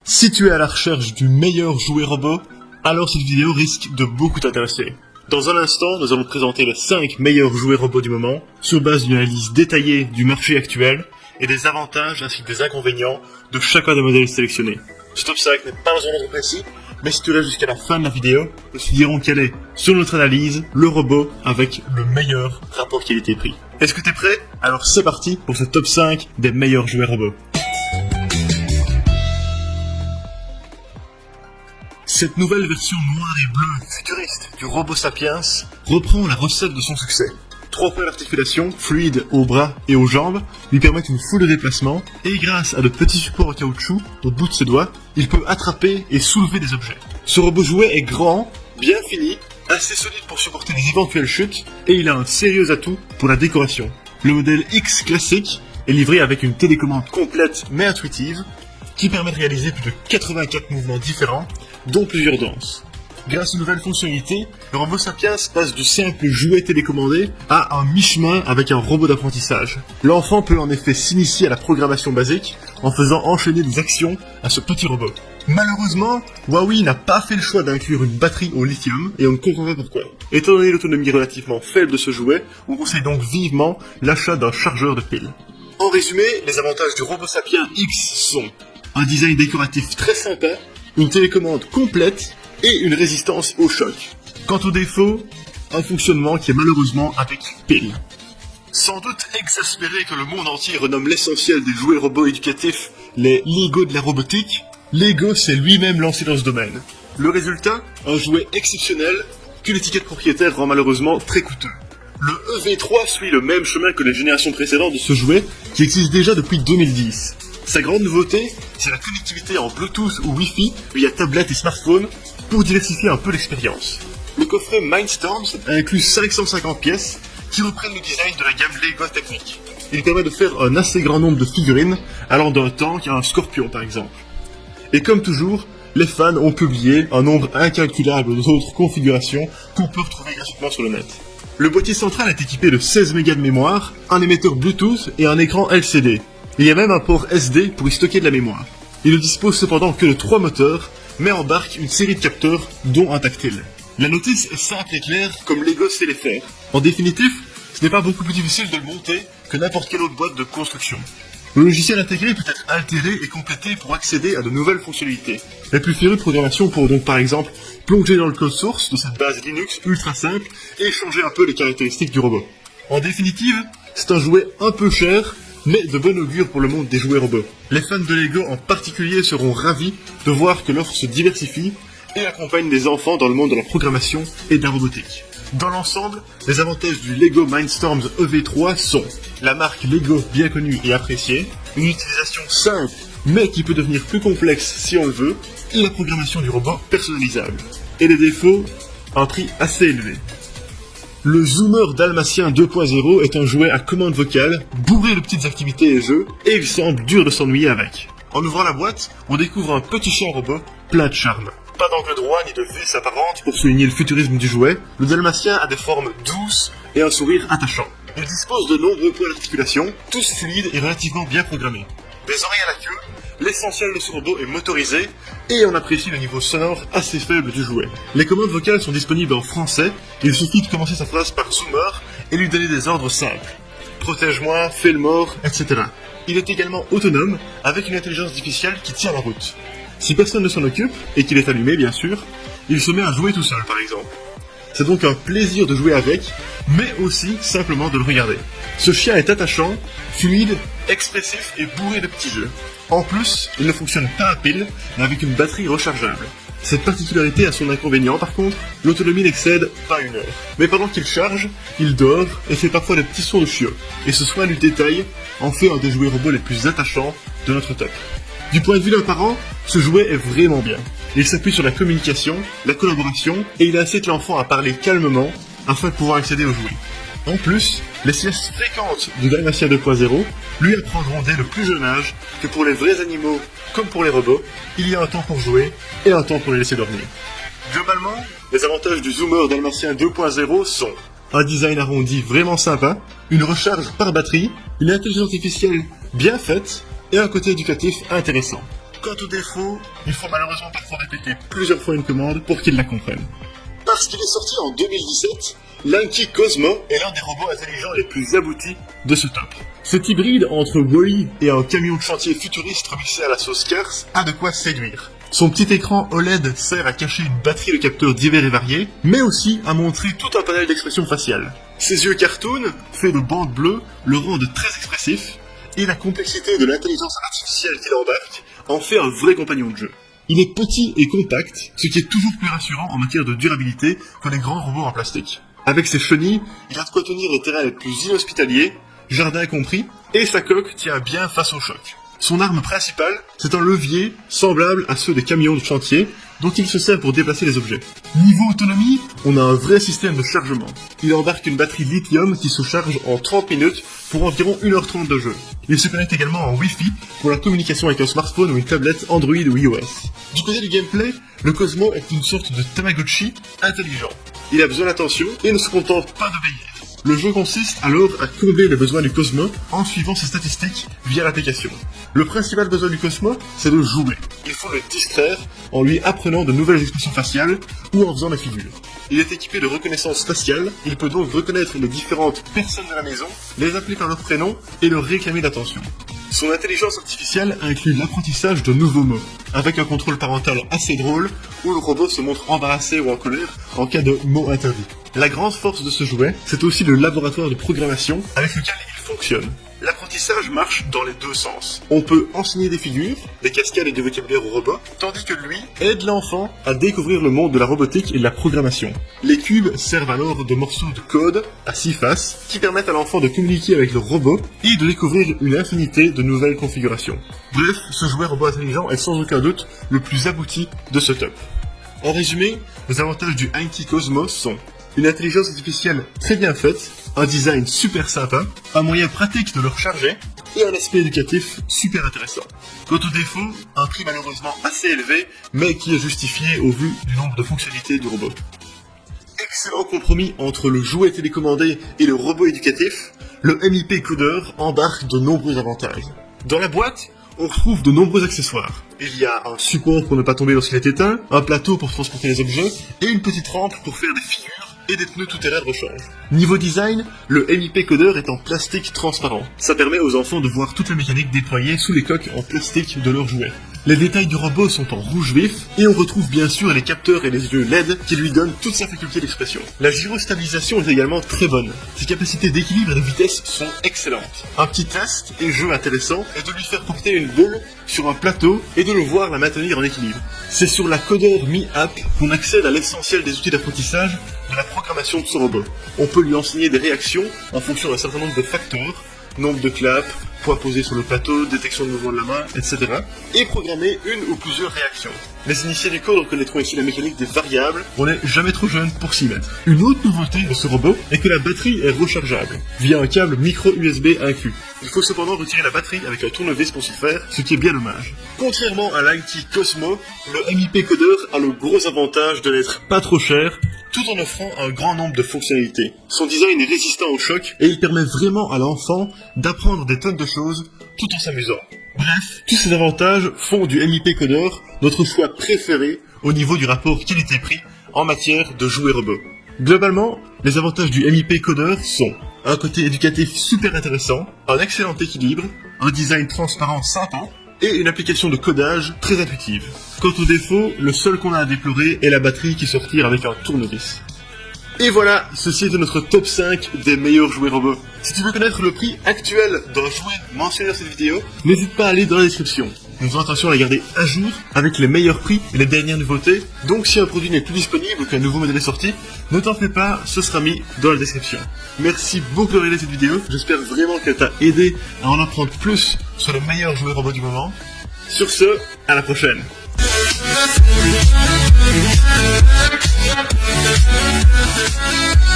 Si tu es à la recherche du meilleur jouet robot, alors cette vidéo risque de beaucoup t'intéresser. Dans un instant, nous allons te présenter les 5 meilleurs jouets robots du moment, sur base d'une analyse détaillée du marché actuel, et des avantages ainsi que des inconvénients de chacun des modèles sélectionnés. Ce top 5 n'est pas dans un ordre précis, mais si tu restes jusqu'à la fin de la vidéo, nous te dirons quel est, sur notre analyse, le robot avec le meilleur rapport qualité-prix. Est-ce que t'es prêt? Alors c'est parti pour ce top 5 des meilleurs jouets robots. Cette nouvelle version noire et bleue futuriste du robot Sapiens reprend la recette de son succès. 3 points d'articulation, fluides aux bras et aux jambes, lui permettent une foule de déplacements, et grâce à de petits supports en caoutchouc au bout de ses doigts, il peut attraper et soulever des objets. Ce robot jouet est grand, bien fini, assez solide pour supporter les éventuelles chutes, et il a un sérieux atout pour la décoration. Le modèle X classique est livré avec une télécommande complète mais intuitive, qui permet de réaliser plus de 84 mouvements différents, dont plusieurs danses. Grâce aux nouvelles fonctionnalités, le robot Sapiens passe du simple jouet télécommandé à un mi-chemin avec un robot d'apprentissage. L'enfant peut en effet s'initier à la programmation basique en faisant enchaîner des actions à ce petit robot. Malheureusement, Huawei n'a pas fait le choix d'inclure une batterie au lithium et on ne comprend pas pourquoi. Étant donné l'autonomie relativement faible de ce jouet, on conseille donc vivement l'achat d'un chargeur de piles. En résumé, les avantages du robot Sapiens X sont un design décoratif très sympa, une télécommande complète et une résistance au choc. Quant aux défauts, un fonctionnement qui est malheureusement avec pile. Sans doute exaspéré que le monde entier renomme l'essentiel des jouets robots éducatifs les Lego de la robotique, Lego s'est lui-même lancé dans ce domaine. Le résultat, un jouet exceptionnel que l'étiquette propriétaire rend malheureusement très coûteux. Le EV3 suit le même chemin que les générations précédentes de ce jouet qui existe déjà depuis 2010. Sa grande nouveauté, c'est la connectivité en Bluetooth ou Wi-Fi via tablette et smartphone pour diversifier un peu l'expérience. Le coffret Mindstorms inclut 550 pièces qui reprennent le design de la gamme Lego Technic. Il permet de faire un assez grand nombre de figurines allant d'un tank à un scorpion par exemple. Et comme toujours, les fans ont publié un nombre incalculable d'autres configurations qu'on peut retrouver gratuitement sur le net. Le boîtier central est équipé de 16 mégas de mémoire, un émetteur Bluetooth et un écran LCD. Il y a même un port SD pour y stocker de la mémoire. Il ne dispose cependant que de 3 moteurs, mais embarque une série de capteurs, dont un tactile. La notice est simple et claire, comme Lego sait les faire. En définitive, ce n'est pas beaucoup plus difficile de le monter que n'importe quelle autre boîte de construction. Le logiciel intégré peut être altéré et complété pour accéder à de nouvelles fonctionnalités. Les plus férus de programmation pourront donc par exemple plonger dans le code source de cette base Linux ultra simple et changer un peu les caractéristiques du robot. En définitive, c'est un jouet un peu cher, mais de bon augure pour le monde des jouets robots. Les fans de Lego en particulier seront ravis de voir que l'offre se diversifie et accompagne des enfants dans le monde de la programmation et de la robotique. Dans l'ensemble, les avantages du Lego Mindstorms EV3 sont la marque Lego bien connue et appréciée, une utilisation simple mais qui peut devenir plus complexe si on le veut, et la programmation du robot personnalisable. Et les défauts, un prix assez élevé. Le Zoomer Dalmatien 2.0 est un jouet à commande vocale, bourré de petites activités et jeux, et il semble dur de s'ennuyer avec. En ouvrant la boîte, on découvre un petit chien robot plein de charme. Pas d'angle droit ni de vis apparente pour souligner le futurisme du jouet, le Dalmatien a des formes douces et un sourire attachant. Il dispose de nombreux points d'articulation, tous fluides et relativement bien programmés. Des oreilles à la queue, l'essentiel de ce robot est motorisé et on apprécie le niveau sonore assez faible du jouet. Les commandes vocales sont disponibles en français, il suffit de commencer sa phrase par Zoomer et lui donner des ordres simples. Protège-moi, fais le mort, etc. Il est également autonome avec une intelligence artificielle qui tient la route. Si personne ne s'en occupe, et qu'il est allumé bien sûr, il se met à jouer tout seul par exemple. C'est donc un plaisir de jouer avec, mais aussi simplement de le regarder. Ce chien est attachant, fluide, expressif et bourré de petits jeux. En plus, il ne fonctionne pas à pile, mais avec une batterie rechargeable. Cette particularité a son inconvénient par contre, l'autonomie n'excède pas 1 heure. Mais pendant qu'il charge, il dort et fait parfois des petits sons de chiot. Et ce soin du détail en fait un des jouets robots les plus attachants de notre top. Du point de vue d'un parent, ce jouet est vraiment bien. Il s'appuie sur la communication, la collaboration, et il incite l'enfant à parler calmement afin de pouvoir accéder au jouet. En plus, les siestes fréquentes du Dalmatien 2.0 lui apprendront dès le plus jeune âge que pour les vrais animaux, comme pour les robots, il y a un temps pour jouer et un temps pour les laisser dormir. Globalement, les avantages du Zoomer Dalmatien 2.0 sont un design arrondi vraiment sympa, une recharge par batterie, une intelligence artificielle bien faite et un côté éducatif intéressant. Quant au défaut, il faut malheureusement parfois répéter plusieurs fois une commande pour qu'ils la comprennent. Parce qu'il est sorti en 2017, l'Anki Cosmo est l'un des robots intelligents les plus aboutis de ce top. Cet hybride entre Wall-E et un camion de chantier futuriste remixé à la sauce Cars a de quoi séduire. Son petit écran OLED sert à cacher une batterie de capteurs divers et variés, mais aussi à montrer tout un panel d'expressions faciales. Ses yeux cartoon, faits de bandes bleues, le rendent très expressif, et la complexité de l'intelligence artificielle qu'il embarque en fait un vrai compagnon de jeu. Il est petit et compact, ce qui est toujours plus rassurant en matière de durabilité que les grands robots en plastique. Avec ses chenilles, il a de quoi tenir les terrains les plus inhospitaliers, jardin compris, et sa coque tient bien face au choc. Son arme principale, c'est un levier semblable à ceux des camions de chantier, dont il se sert pour déplacer les objets. Niveau autonomie, on a un vrai système de chargement. Il embarque une batterie lithium qui se charge en 30 minutes pour environ 1h30 de jeu. Il se connecte également en Wi-Fi pour la communication avec un smartphone ou une tablette Android ou iOS. Du côté du gameplay, le Cosmo est une sorte de Tamagotchi intelligent. Il a besoin d'attention et ne se contente pas d'obéir. Le jeu consiste alors à combler les besoins du Cosmo en suivant ses statistiques via l'application. Le principal besoin du Cosmo, c'est de jouer. Il faut le distraire en lui apprenant de nouvelles expressions faciales ou en faisant des figures. Il est équipé de reconnaissance faciale, il peut donc reconnaître les différentes personnes de la maison, les appeler par leur prénom et leur réclamer l'attention. Son intelligence artificielle inclut l'apprentissage de nouveaux mots, avec un contrôle parental assez drôle, où le robot se montre embarrassé ou en colère en cas de mots interdits. La grande force de ce jouet, c'est aussi le laboratoire de programmation avec lequel il fonctionne. L'apprentissage marche dans les deux sens. On peut enseigner des figures, des cascades et du vocabulaire au robot, tandis que lui aide l'enfant à découvrir le monde de la robotique et de la programmation. Les cubes servent alors de morceaux de code à 6 faces qui permettent à l'enfant de communiquer avec le robot et de découvrir une infinité de nouvelles configurations. Bref, ce jouet robot intelligent est sans aucun doute le plus abouti de ce top. En résumé, les avantages du Anki Cosmo sont une intelligence artificielle très bien faite, un design super sympa, un moyen pratique de le recharger, et un aspect éducatif super intéressant. Quant au défaut, un prix malheureusement assez élevé, mais qui est justifié au vu du nombre de fonctionnalités du robot. Excellent compromis entre le jouet télécommandé et le robot éducatif, le MIP Coder embarque de nombreux avantages. Dans la boîte, on retrouve de nombreux accessoires. Il y a un support pour ne pas tomber lorsqu'il est éteint, un plateau pour transporter les objets, et une petite rampe pour faire des figures et des pneus tout-terrain de rechange. Niveau design, le MIP Coder est en plastique transparent. Ça permet aux enfants de voir toute la mécanique déployée sous les coques en plastique de leurs jouets. Les détails du robot sont en rouge vif, et on retrouve bien sûr les capteurs et les yeux LED qui lui donnent toute sa faculté d'expression. La gyrostabilisation est également très bonne. Ses capacités d'équilibre et de vitesse sont excellentes. Un petit test et jeu intéressant est de lui faire porter une boule sur un plateau et de le voir la maintenir en équilibre. C'est sur la Coder Mi App qu'on accède à l'essentiel des outils d'apprentissage de la programmation de ce robot. On peut lui enseigner des réactions en fonction d'un certain nombre de facteurs, nombre de claps, poids posé sur le plateau, détection de mouvement de la main, etc. et programmer une ou plusieurs réactions. Les initiés du code reconnaîtront ici la mécanique des variables, on n'est jamais trop jeune pour s'y mettre. Une autre nouveauté de ce robot est que la batterie est rechargeable, via un câble micro USB inclus. Il faut cependant retirer la batterie avec un tournevis pour s'y faire, ce qui est bien dommage. Contrairement à l'Anki Cosmo, le MIP Coder a le gros avantage de n'être pas trop cher, tout en offrant un grand nombre de fonctionnalités. Son design est résistant au choc et il permet vraiment à l'enfant d'apprendre des tonnes de choses tout en s'amusant. Bref, tous ces avantages font du MIP Coder notre choix préféré au niveau du rapport qualité-prix en matière de jouets robots. Globalement, les avantages du MIP Coder sont un côté éducatif super intéressant, un excellent équilibre, un design transparent sympa, et une application de codage très intuitive. Quant au défaut, le seul qu'on a à déplorer est la batterie qui sortira avec un tournevis. Et voilà, ceci est notre top 5 des meilleurs jouets robots. Si tu veux connaître le prix actuel d'un jouet mentionné dans cette vidéo, n'hésite pas à aller dans la description. Nous faisons attention à la garder à jour avec les meilleurs prix et les dernières nouveautés, donc si un produit n'est plus disponible ou qu'un nouveau modèle est sorti, ne t'en fais pas, ce sera mis dans la description. Merci beaucoup de regarder cette vidéo, j'espère vraiment qu'elle t'a aidé à en apprendre plus sur le meilleur jouet robot du moment. Sur ce, à la prochaine. We'll be right back.